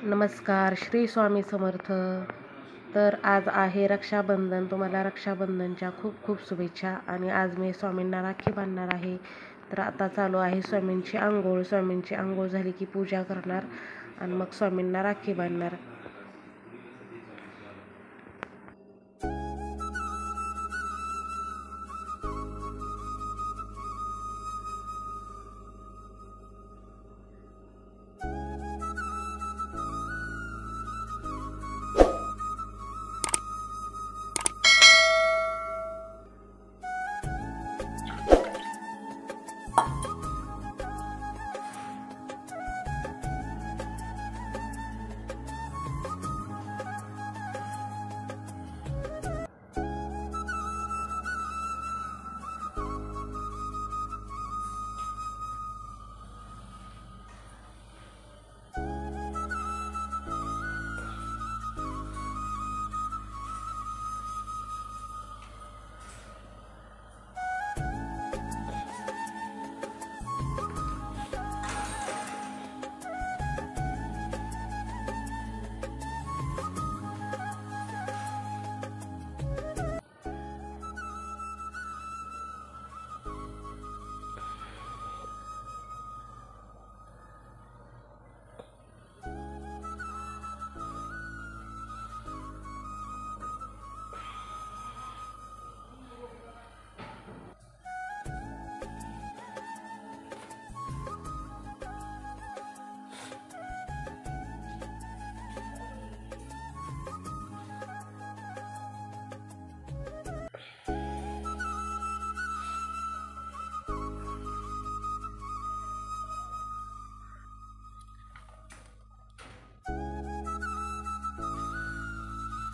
नमस्कार, श्री स्वामी समर्थ. तर आज आहे रक्षाबंधन. तुम्हाला रक्षाबंधनच्या खूप खूप शुभेच्छा. आणि आज मी स्वामींना राखी बांधणार आहे. तर आता चालू आहे स्वामींची आंघोळ. स्वामींची आंघोळ झाली की पूजा करणार आणि मग स्वामींना राखी बांधणार.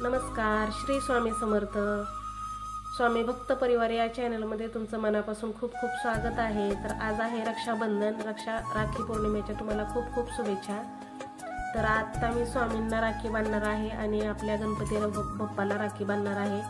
नमस्कार, श्री स्वामी समर्थ. स्वामी भक्त परिवार या चॅनलमध्ये तुमचं मनापासून खूप खूप स्वागत आहे. तर आज आहे रक्षाबंधन. राखी पौर्णिमेच्या तुम्हाला खूप खूप शुभेच्छा. तर आता मी स्वामींना राखी बांधणार आहे आणि आपल्या गणपती बाप्पाला राखी बांधणार आहे.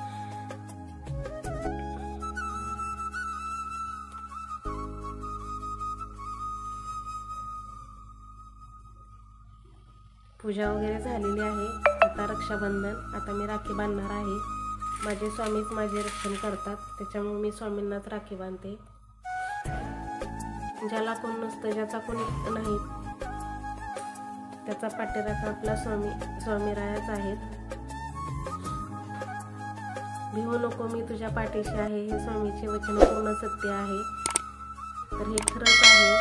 पूजा वगैरे झालेली आहे. आता रक्षाबंधन. आता मी राखी बांधणार आहे. माझे स्वामीच माझे रक्षण करतात, त्याच्यामुळे मी स्वामींनाच राखी बांधते. ज्याला कोण नसतं, ज्याचा कोणी नाही, त्याचा पाठीराखा आपला स्वामीरायाच आहेत. भिवू नको, मी तुझ्या पाठीशी आहे, हे स्वामीचे वचन पूर्ण सत्य आहे. तर हे खरंच आहे.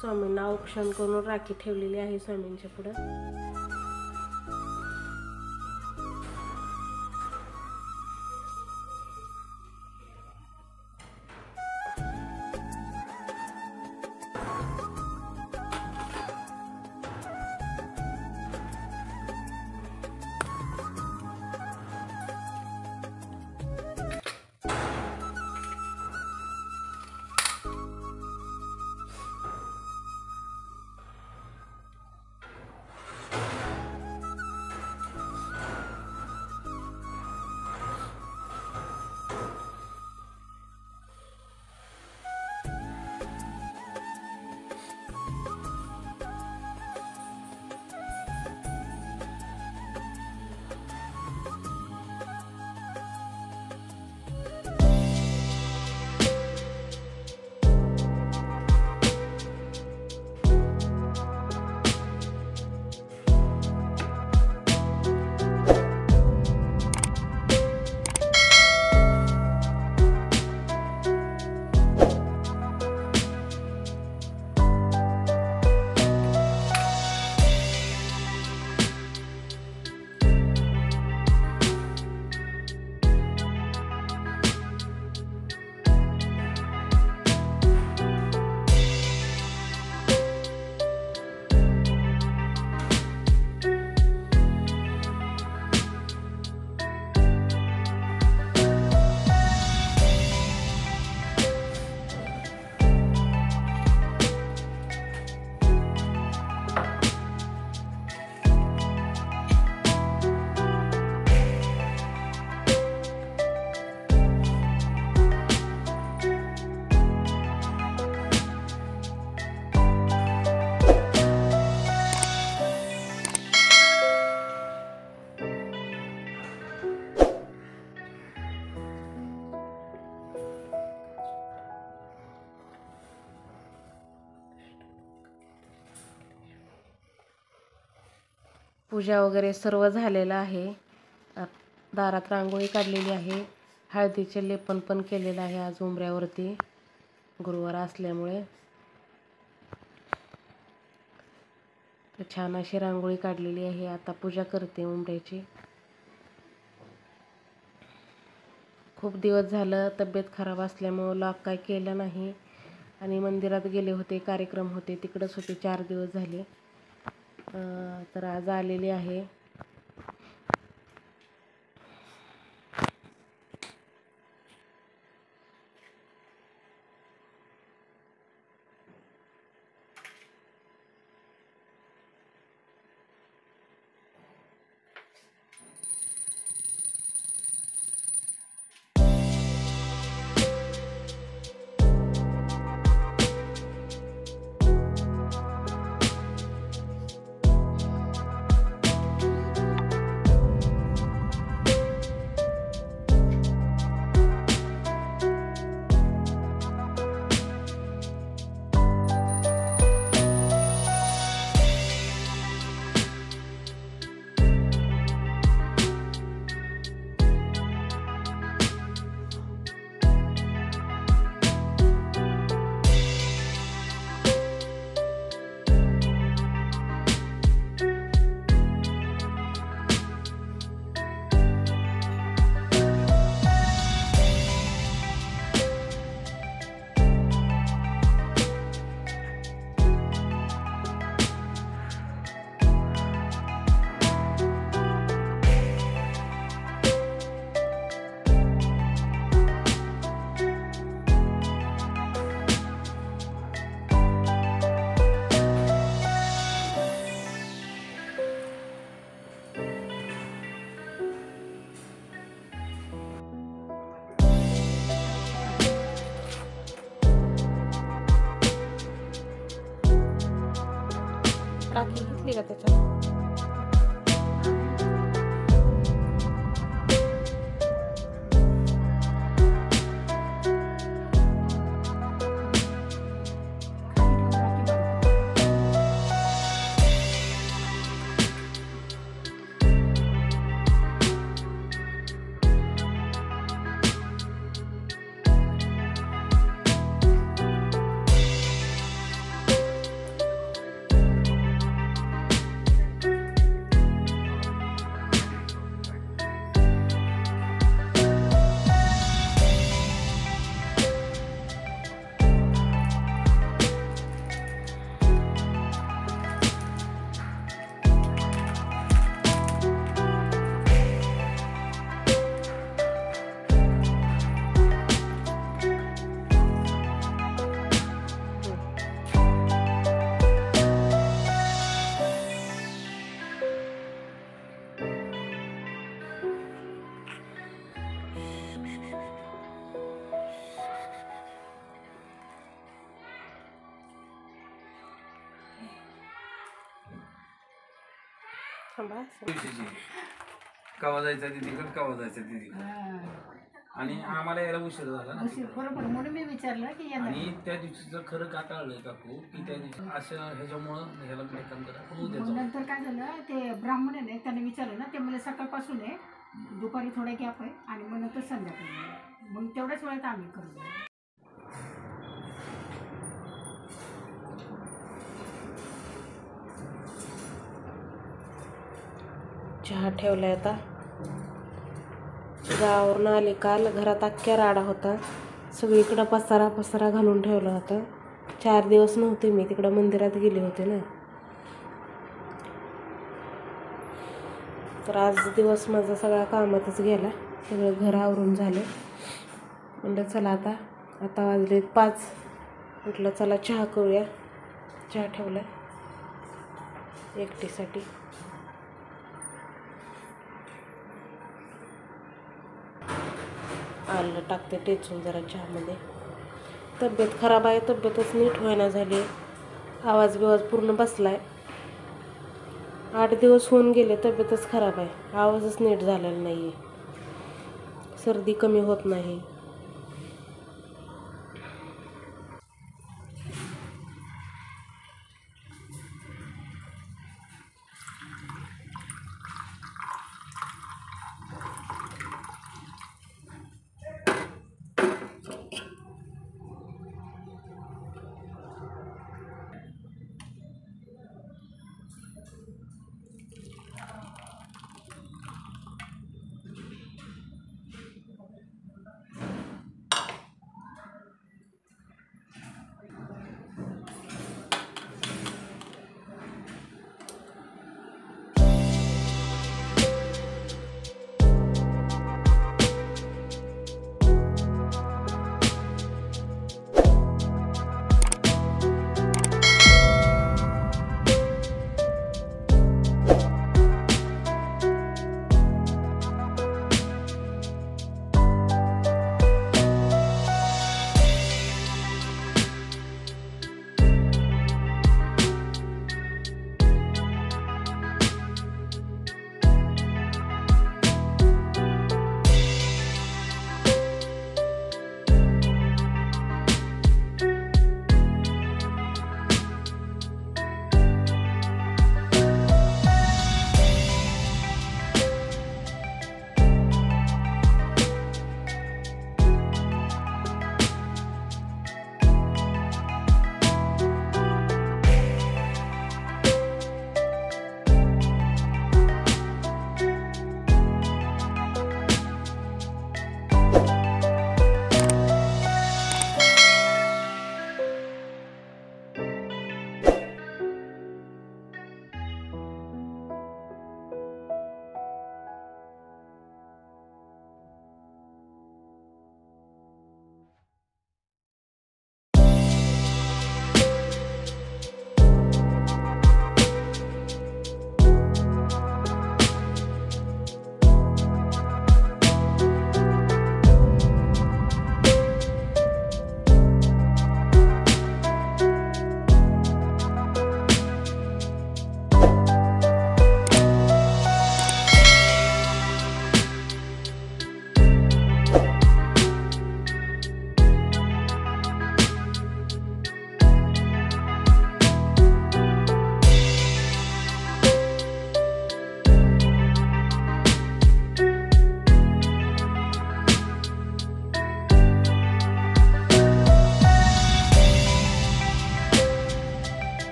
स्वामींना औक्षण करून राखी ठेवलेली आहे स्वामींच्या पुढं. पूजा वगैरे सर्व झालेलं आहे. दारात रांगोळी काढलेली आहे. हळदीचे लेपन पण केलेलं आहे आज उंबऱ्यावरती, गुरुवार असल्यामुळे. तर छान अशी रांगोळी काढलेली आहे. आता पूजा करते उंबऱ्याची. खूप दिवस झालं तब्येत खराब असल्यामुळं लॉक काय केलं नाही आणि मंदिरात गेले होते, कार्यक्रम होते, तिकडंच होते 4 दिवस झाले. तर आज आलेली आहे. राखी घेतली का त्याच्यात? कवा जायचा दीदीकडे, कवा जायचा दीदीकडे, आणि आम्हाला यायला उशीर झाला ना बरोबर. म्हणून मी विचारलं की आणि त्या दिवशीचं खरं का टाळलंय काकू की त्या दिवशी असं ह्याच्यामुळं ह्याला काम करा पण उद्या जाऊ. नंतर काय झालं, ते ब्राह्मण आहे ना, त्यांनी विचारलं ना, ते मला सकाळपासून आहे, दुपारी थोडा गॅप आहे आणि मग नंतर संध्याकाळी, मग तेवढ्याच वेळात आम्ही करतो. चहा ठेवलाय आता. गावावरून आले काल, घरात अख्ख्या राडा होता, सगळीकडं पसारा घालून ठेवला होता. 4 दिवस नव्हते मी तिकडं, मंदिरात गेले होते ना. तर आज दिवस माझा सगळा कामातच गेला, सगळं घर आवरून झालं. म्हणलं चला आता वाजले 5, म्हटलं चला चहा करूया. चहा ठेवला एकटीसाठी. आलं टाकते टेचून जरा चहामध्ये. तब्येत खराब आहे, तब्येतच नीट होईना झाली, आवाज बिवाज पूर्ण बसलाय. 8 दिवस होऊन गेले, तब्येतच खराब आहे, आवाजच नीट झालेला नाही आहे, सर्दी कमी होत नाही.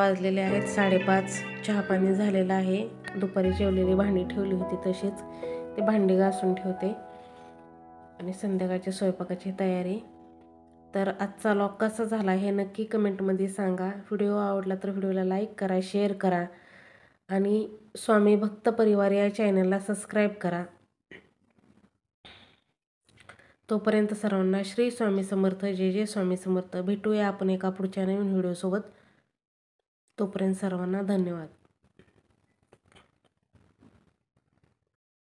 वाजलेले आहेत 5:30. चहा पाणी झालेलं आहे. दुपारी जेवलेली भांडी ठेवली होती तशीच ते भांडी घासून ठेवते आणि संध्याकाळच्या स्वयंपाकाची तयारी. तर आजचा व्लॉग कसा झाला हे नक्की कमेंटमध्ये सांगा. व्हिडिओ आवडला तर व्हिडिओला लाईक करा, शेअर करा आणि स्वामी भक्त परिवार या चॅनलला सबस्क्राईब करा. तोपर्यंत सर्वांना श्री स्वामी समर्थ. जय जय स्वामी समर्थ. भेटूया आपण एका पुढच्या नवीन व्हिडिओसोबत. तोपर्यंत सर्वांना धन्यवाद.